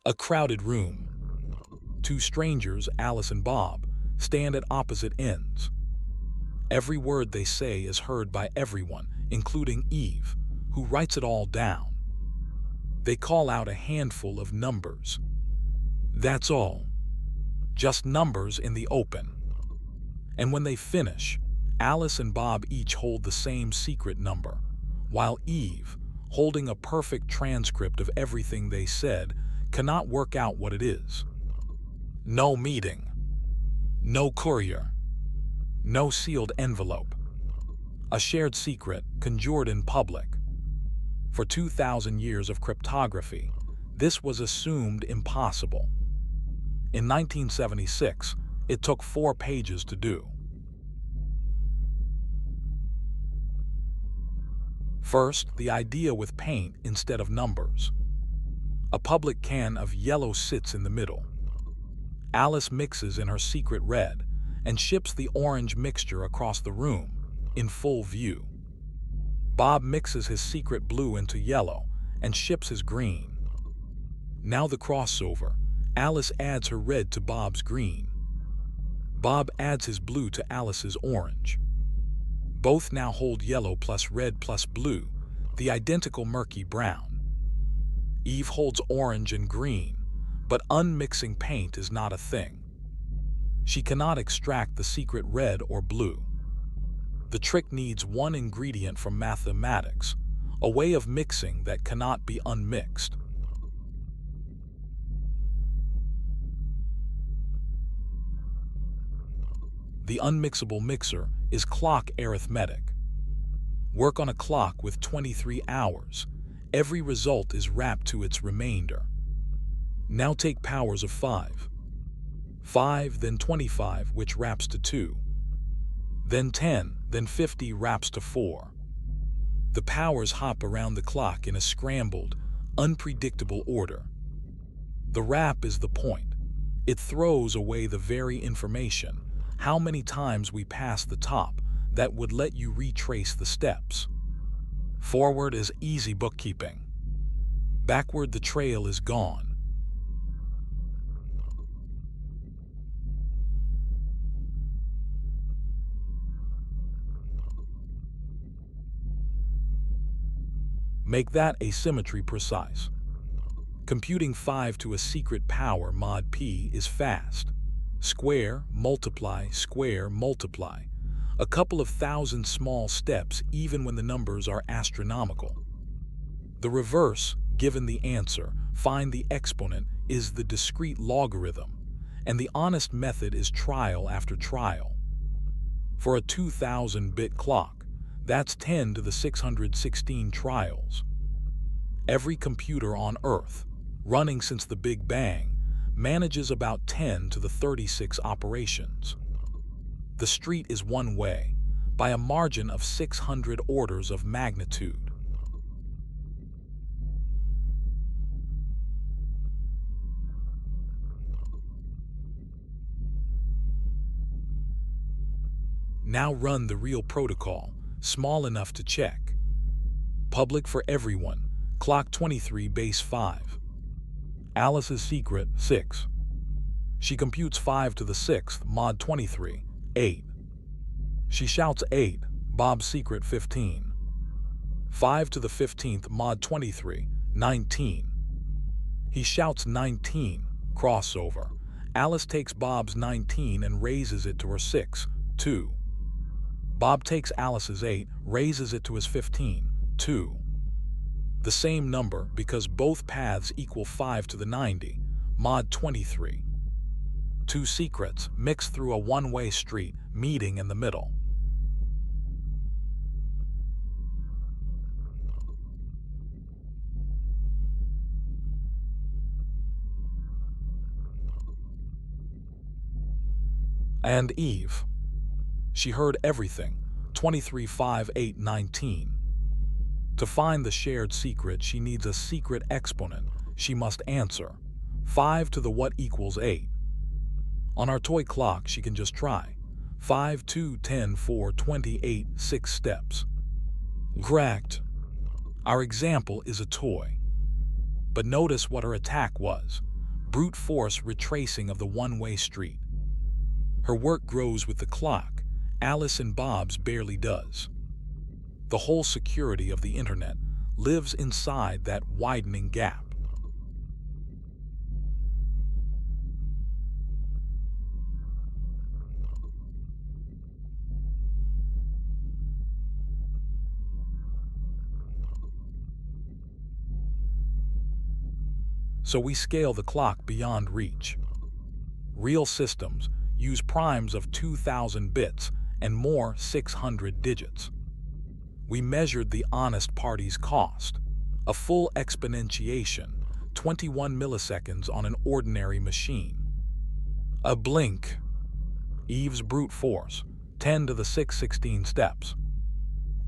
A crowded room. Two strangers, Alice and Bob, stand at opposite ends. Every word they say is heard by everyone, including Eve, who writes it all down. They call out a handful of numbers. That's all. Just numbers in the open. And when they finish, Alice and Bob each hold the same secret number, while Eve, holding a perfect transcript of everything they said, cannot work out what it is. No meeting. No courier. No sealed envelope. A shared secret conjured in public. For 2,000 years of cryptography, this was assumed impossible. In 1976, it took 4 pages to do. First, the idea with paint instead of numbers. A public can of yellow sits in the middle. Alice mixes in her secret red and ships the orange mixture across the room, in full view. Bob mixes his secret blue into yellow and ships his green. Now the crossover. Alice adds her red to Bob's green. Bob adds his blue to Alice's orange. Both now hold yellow plus red plus blue, the identical murky brown. Eve holds orange and green, but unmixing paint is not a thing. She cannot extract the secret red or blue. The trick needs one ingredient from mathematics, a way of mixing that cannot be unmixed. The unmixable mixer is clock arithmetic. Work on a clock with 23 hours. Every result is wrapped to its remainder. Now take powers of 5. 5, then 25, which wraps to 2. Then 10, then 50 wraps to 4. The powers hop around the clock in a scrambled, unpredictable order. The wrap is the point. It throws away the very information, how many times we pass the top, that would let you retrace the steps. Forward is easy bookkeeping. Backward the trail is gone. Make that asymmetry precise. Computing 5 to a secret power mod p is fast. Square, multiply, square, multiply. A couple of thousand small steps even when the numbers are astronomical. The reverse, given the answer, find the exponent, is the discrete logarithm, and the honest method is trial after trial. For a 2,000-bit clock, that's 10 to the 616 trials. Every computer on Earth, running since the Big Bang, manages about 10 to the 36 operations. The street is one way, by a margin of 600 orders of magnitude. Now run the real protocol, small enough to check. Public for everyone, clock 23 base 5. Alice's secret, 6. She computes 5 to the 6th, mod 23, 8. She shouts 8, Bob's secret, 15. 5 to the 15th, mod 23, 19. He shouts 19, crossover. Alice takes Bob's 19 and raises it to her 6, 2. Bob takes Alice's 8, raises it to his 15, 2. The same number because both paths equal 5 to the 90, mod 23. 2 secrets mixed through a one-way street, meeting in the middle. And Eve. She heard everything, 23, 5, 8, 19. To find the shared secret, she needs a secret exponent. She must answer 5 to the what equals 8. On our toy clock, she can just try 5, 2, 10, 4, 28, 6 steps. Correct. Our example is a toy. But notice what her attack was. brute force retracing of the one-way street. Her work grows with the clock, Alice and Bob's barely does. The whole security of the internet lives inside that widening gap. So we scale the clock beyond reach. Real systems use primes of 2,000 bits and more 600 digits. We measured the honest party's cost, a full exponentiation, 21 milliseconds on an ordinary machine. A blink, Eve's brute force, 10 to the 616 steps.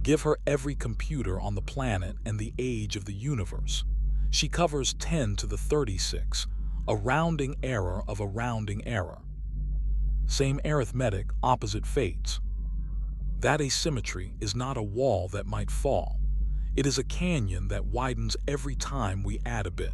Give her every computer on the planet and the age of the universe. She covers 10 to the 36, a rounding error of a rounding error. Same arithmetic, opposite fates. That asymmetry is not a wall that might fall. It is a canyon that widens every time we add a bit.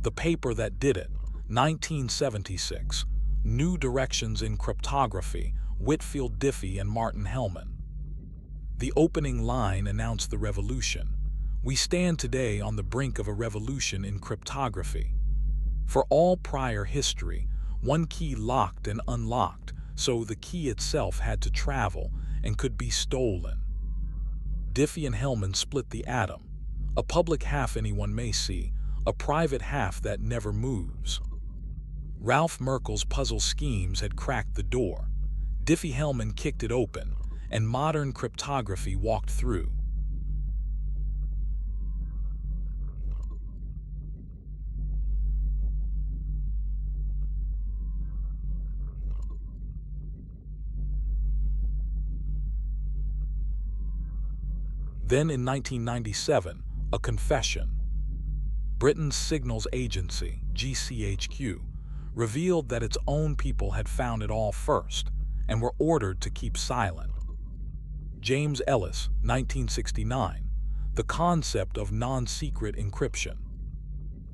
The paper that did it, 1976. New Directions in Cryptography, Whitfield Diffie and Martin-Hellman. The opening line announced the revolution. We stand today on the brink of a revolution in cryptography. For all prior history, one key locked and unlocked, so the key itself had to travel and could be stolen. Diffie and Hellman split the atom, a public half anyone may see, a private half that never moves. Ralph Merkel's puzzle schemes had cracked the door. Diffie-Hellman kicked it open, and modern cryptography walked through. Then in 1997, a confession. Britain's Signals Agency, GCHQ, revealed that its own people had found it all first and were ordered to keep silent. James Ellis, 1969, The Concept of Non-Secret Encryption.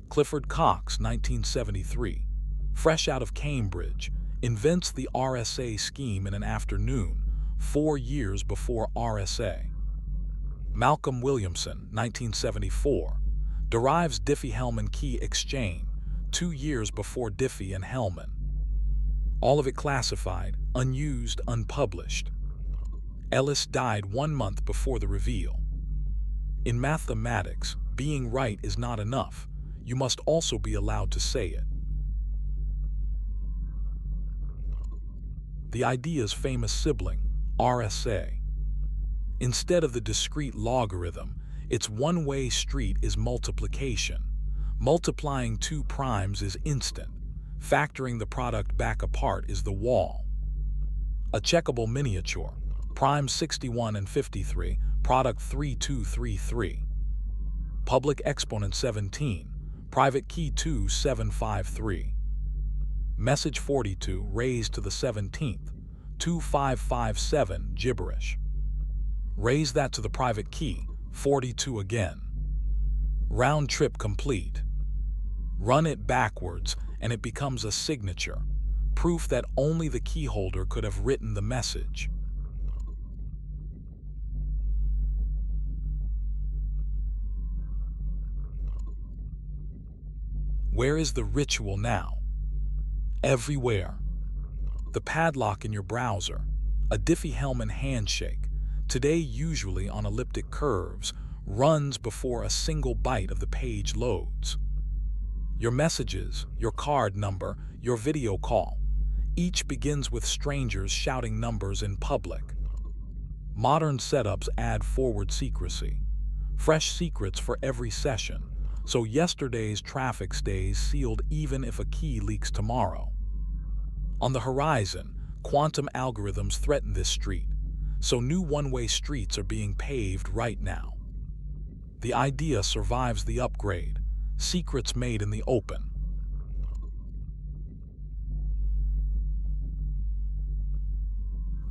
Clifford Cox, 1973, fresh out of Cambridge, invents the RSA scheme in an afternoon, 4 years before RSA. Malcolm Williamson, 1974, derives Diffie-Hellman key exchange, 2 years before Diffie and Hellman. All of it classified, unused, unpublished. Ellis died 1 month before the reveal. In mathematics, being right is not enough. You must also be allowed to say it. The idea's famous sibling, RSA. Instead of the discrete logarithm, its one-way street is multiplication. Multiplying 2 primes is instant. Factoring the product back apart is the wall. A checkable miniature, prime 61 and 53, product 3233. Public exponent 17, private key 2753. Message 42 raised to the 17th, 2557 gibberish. Raise that to the private key, 42 again. Round trip complete. Run it backwards and it becomes a signature, proof that only the keyholder could have written the message. Where is the ritual now? Everywhere. The padlock in your browser, a Diffie-Hellman handshake, today usually on elliptic curves, runs before a single byte of the page loads. Your messages, your card number, your video call, each begins with strangers shouting numbers in public. Modern setups add forward secrecy, fresh secrets for every session, so yesterday's traffic stays sealed even if a key leaks tomorrow. On the horizon, quantum algorithms threaten this street, so new one-way streets are being paved right now. The idea survives the upgrade, secrets made in the open.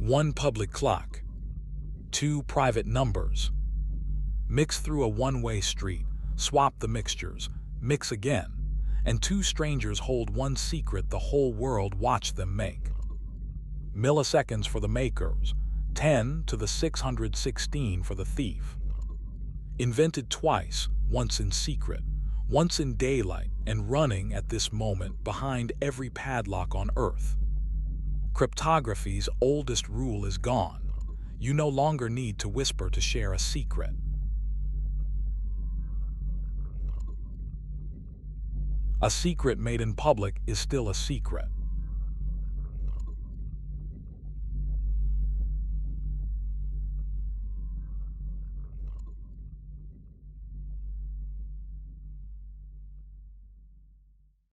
1 public clock. 2 private numbers. Mix through a one-way street, swap the mixtures, mix again, and 2 strangers hold one secret the whole world watched them make. Milliseconds for the makers, 10 to the 616 for the thief. Invented twice, once in secret, once in daylight, and running at this moment behind every padlock on Earth. Cryptography's oldest rule is gone. You no longer need to whisper to share a secret. A secret made in public is still a secret.